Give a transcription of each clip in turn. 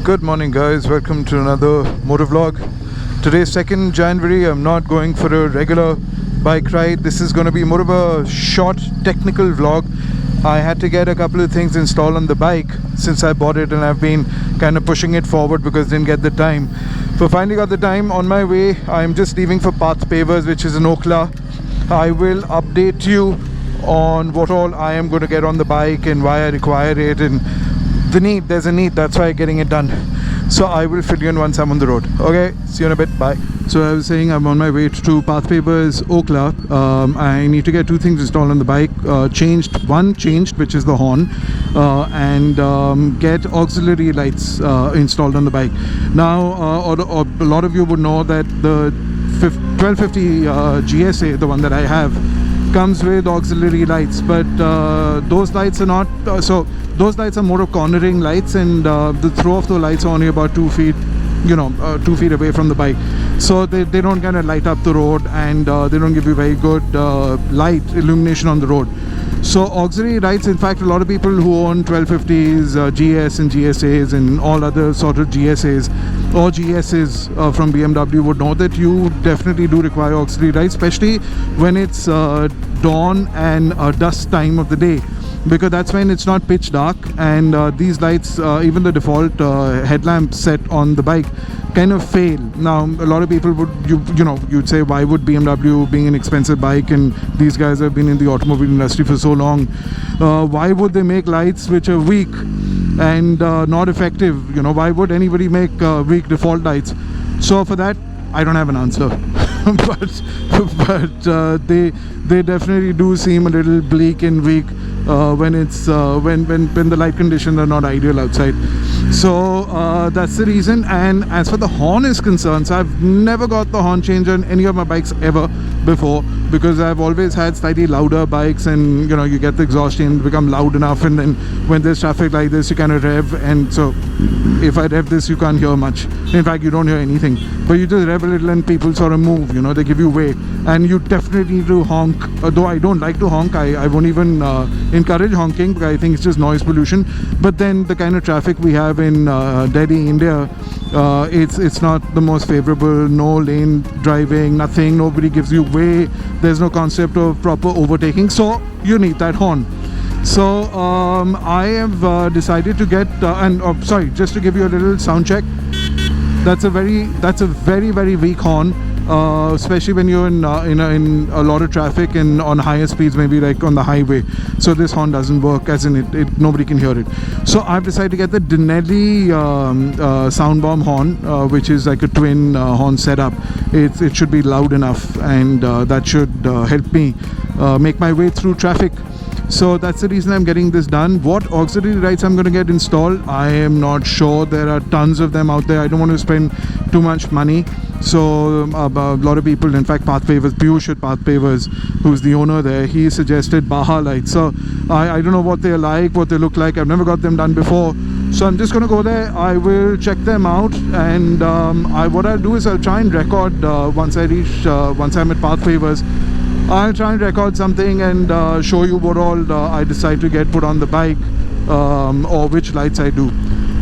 Good morning guys, welcome to another motor vlog. Today is 2nd January. I'm not going for a regular bike ride. This is going to be more of a short technical vlog. I had to get a couple of things installed on the bike since I bought it, and I've been kind of pushing it forward because I didn't get the time. So finally got the time. On my way, I'm just leaving for Path Pavers, which is in Okhla. I will update you on what all I am going to get on the bike and why I require it, and there's a need, that's why I'm getting it done. So I will fill you in once I'm on the road. Okay, see you in a bit, bye. So I was saying I'm on my way to Path Pavers, Okhla. I need to get two things installed on the bike. One changed, which is the horn, and get auxiliary lights installed on the bike. Now, a lot of you would know that the 1250 GSA, the one that I have, comes with auxiliary lights, but those lights are not those lights are more of cornering lights, and the throw of the lights are only about 2 feet 2 feet away from the bike, so they don't kind of light up the road, and they don't give you very good light illumination on the road. So auxiliary lights, in fact, a lot of people who own 1250s, GS and GSAs and all other sort of GSAs or GSs from BMW would know that you definitely do require auxiliary lights, especially when it's dawn and dusk time of the day, because that's when it's not pitch dark, and these lights, even the default headlamp set on the bike, kind of fail. Now a lot of people would you'd say, why would BMW, being an expensive bike and these guys have been in the automobile industry for so long, why would they make lights which are weak and not effective? Why would anybody make weak default lights? So for that I don't have an answer. but they definitely do seem a little bleak and weak when it's when the light conditions are not ideal outside. So that's the reason. And as for the horn is concerned, so I've never got the horn change on any of my bikes ever before, because I've always had slightly louder bikes, and you get the exhaust chain become loud enough, and then when there's traffic like this you kind of rev, and so if I rev this you can't hear much. In fact, you don't hear anything, but you just rev a little and people sort of move, they give you way, and you definitely need to honk. Though I don't like to honk, I won't even encourage honking because I think it's just noise pollution. But then the kind of traffic we have in Delhi, India, it's not the most favorable. No lane driving, nothing, nobody gives you way, there's no concept of proper overtaking, so you need that horn. So I have decided to get sorry, just to give you a little sound check, that's a very very weak horn, especially when you're in a lot of traffic and on higher speeds, maybe like on the highway. So this horn doesn't work, as in it nobody can hear it. So I've decided to get the Denelli Soundbomb horn, which is like a twin horn setup. It should be loud enough, and that should help me make my way through traffic. So that's the reason I'm getting this done. What auxiliary lights I'm going to get installed, I am not sure. There are tons of them out there. I don't want to spend too much money. So a lot of people, in fact Path Pavers, Piyush at Path Pavers, who's the owner there, he suggested Baha lights. So I don't know what they're like, what they look like. I've never got them done before. So I'm just going to go there. I will check them out, and what I'll do is I'll try and record once I'm at Path Pavers. I'll try and record something and show you what all I decide to get put on the bike, or which lights I do.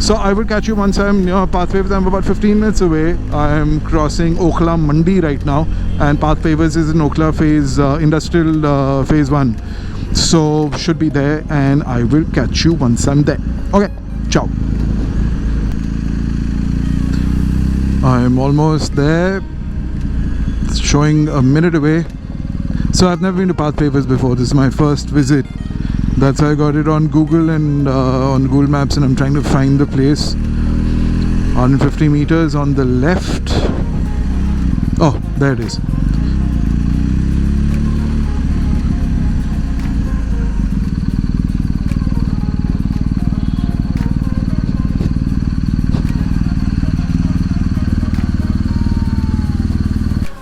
So I will catch you once I'm near Path Pavers. I'm about 15 minutes away. I'm crossing Okhla Mandi right now, and Path Pavers is in Okhla Industrial Phase 1. So should be there, and I will catch you once I'm there. Okay, ciao. I'm almost there. It's showing a minute away. So I've never been to Path Pavers before. This is my first visit. That's how I got it on Google and on Google Maps, and I'm trying to find the place. 150 meters on the left. Oh, there it is.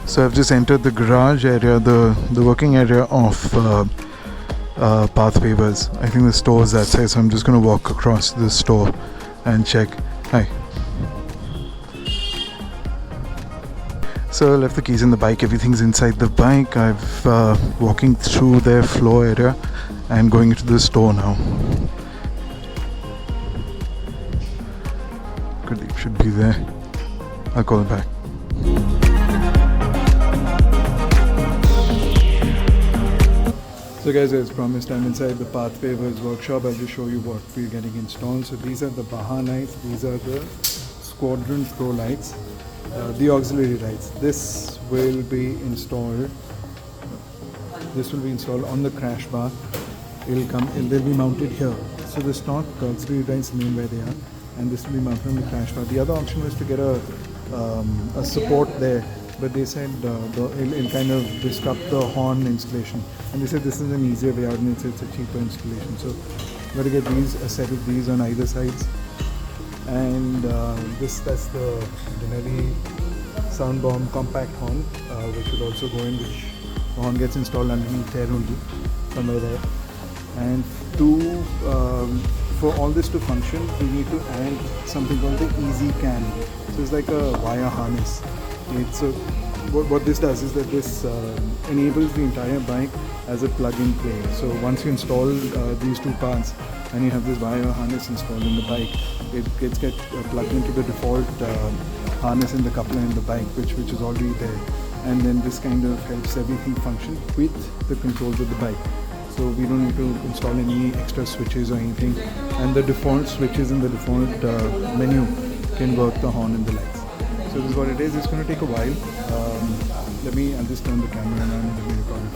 So I've just entered the garage area, the working area of Path Pavers. I think the store is that side, so I'm just going to walk across the store and check. Hi. So I left the keys in the bike, everything's inside the bike. I've walking through their floor area and going into the store now. Could should be there. I'll call it back. So guys, as promised, I'm inside the Path Pavers workshop. I'll just show you what we're getting installed. So these are the Baha lights. These are the Squadron Pro lights, the auxiliary lights. This will be installed. This will be installed on the crash bar. They'll be mounted here. So the stock auxiliary lights remain where they are, and this will be mounted on the crash bar. The other option was to get a support there, but they said it'll kind of disrupt the horn installation, and they said this is an easier way out, and it's a cheaper installation. So got to get a set of these on either sides, and that's the Denelli sound bomb compact horn, which will also go in, which the horn gets installed underneath there only, somewhere there. And for all this to function, we need to add something called the Easy Can. So it's like a wire harness. What this does is that this enables the entire bike as a plug-in play. So once you install these two parts and you have this wire harness installed in the bike, it gets plugged into the default harness in the coupler in the bike, which is already there. And then this kind of helps everything function with the controls of the bike. So we don't need to install any extra switches or anything, and the default switches in the default menu can work the horn and the lights. So this is what it is. It's going to take a while. I'll just turn the camera on and let me record it.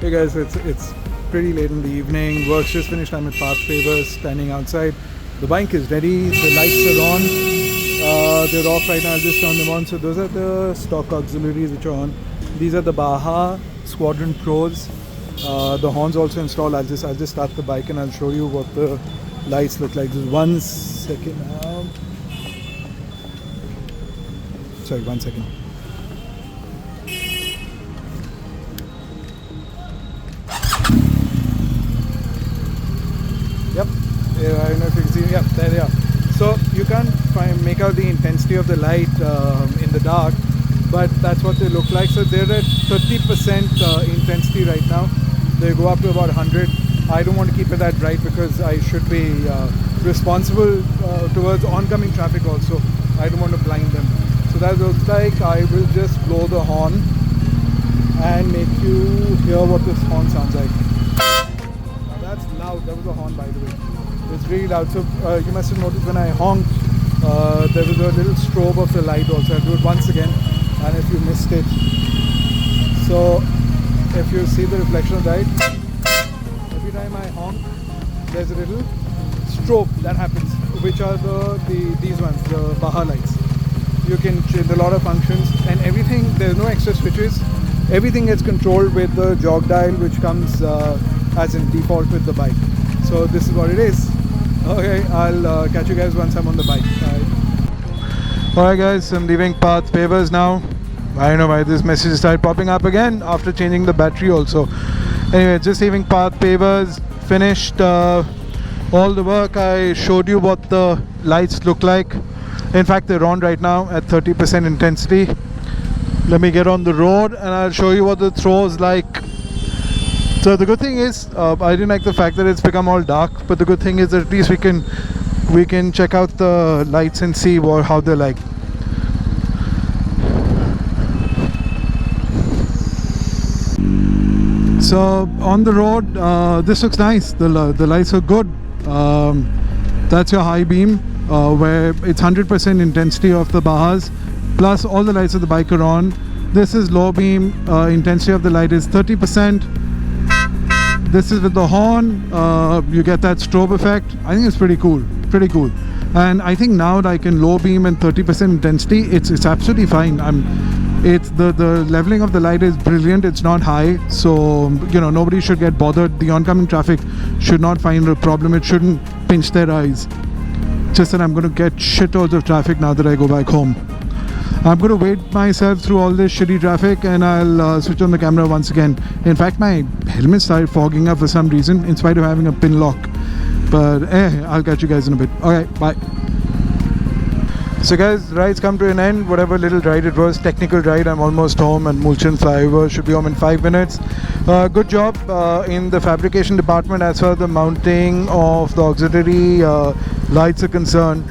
Hey guys, it's pretty late in the evening. Work's just finished. I'm at Path Pavers, standing outside. The bike is ready. The lights are on. They're off right now. I'll just turn them on. So those are the stock auxiliaries which are on. These are the Baha Squadron Pros. The horns also installed. I'll just start the bike and I'll show you what the lights look like. Just 1 second now. Sorry, 1 second. Yep. I don't know if you can see. Yep, there they are. So you can't make out the intensity of the light in the dark, but that's what they look like. So they're at 30% intensity right now. They go up to about 100. I don't want to keep it that bright because I should be responsible towards oncoming traffic also. I don't want to blind them. So that looks like I will just blow the horn and make you hear what this horn sounds like. Now that's loud. That was a horn, by the way. It's really loud. So you must have noticed when I honked, there was a little strobe of the light also. I'll do it once again, and if you missed it. So if you see the reflection of the light, every time I honk, there's a little strobe that happens, which are these ones, the Baha lights. You can change a lot of functions and everything. There's no extra switches. Everything gets controlled with the jog dial, which comes as in default with the bike. So this is what it is. Okay, I'll catch you guys once I'm on the bike. Alright guys, I'm leaving Path Pavers now. I don't know why this message started popping up again after changing the battery also. Anyway, just leaving Path Pavers. Finished all the work. I showed you what the lights look like. In fact, they're on right now at 30% intensity. Let me get on the road and I'll show you what the throws like. So the good thing is, I didn't like the fact that it's become all dark, but the good thing is that at least we can check out the lights and see how they're like. So on the road, this looks nice. The lights are good. That's your high beam, where it's 100% intensity of the Bahas, plus all the lights of the bike are on. This is low beam. Intensity of the light is 30%. This is with the horn. You get that strobe effect. I think it's pretty cool. And I think now, like in low beam and 30% intensity, it's absolutely fine. It's the leveling of the light is brilliant. It's not high, so nobody should get bothered. The oncoming traffic should not find a problem. It shouldn't pinch their eyes. Just that I'm going to get shitloads of traffic now that I go back home. I'm going to wait myself through all this shitty traffic and I'll switch on the camera once again. In fact, my helmet started fogging up for some reason in spite of having a pin lock. But I'll catch you guys in a bit. Alright, bye. So guys, rides come to an end. Whatever little ride it was, technical ride, I'm almost home, and Mulchan flyover should be home in 5 minutes. Good job in the fabrication department as far as the mounting of the auxiliary lights are concerned.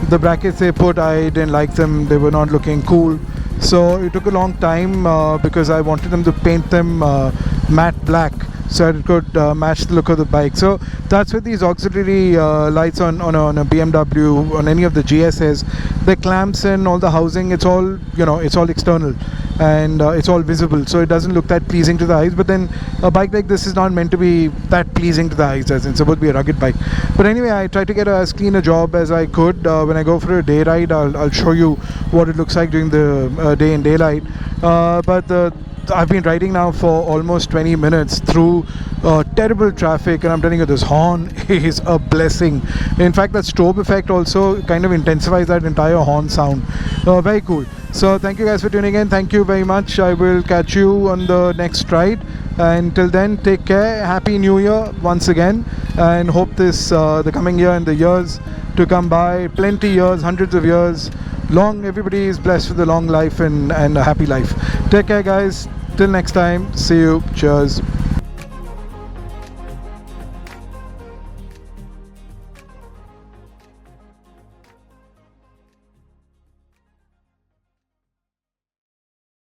The brackets they put, I didn't like them. They were not looking cool. So it took a long time because I wanted them to paint them matte black so that it could match the look of the bike. So that's with these auxiliary lights on a BMW, on any of the GSs. The clamps and all the housing, it's all, you know, it's all external, and it's all visible, so it doesn't look that pleasing to the eyes. But then a bike like this is not meant to be that pleasing to the eyes, as it's supposed to be a rugged bike. But anyway, I tried to get as clean a job as I could. When I go for a day ride, I'll show you what it looks like during the day and daylight. I've been riding now for almost 20 minutes through terrible traffic, and I'm telling you, this horn is a blessing. In fact, that strobe effect also kind of intensifies that entire horn sound. Very cool. So thank you guys for tuning in. Thank you very much. I will catch you on the next ride. Until then, take care. Happy New Year once again, and hope this the coming year and the years to come by, plenty years, hundreds of years long, everybody is blessed with a long life and a happy life. Take care guys, till next time, see you, cheers.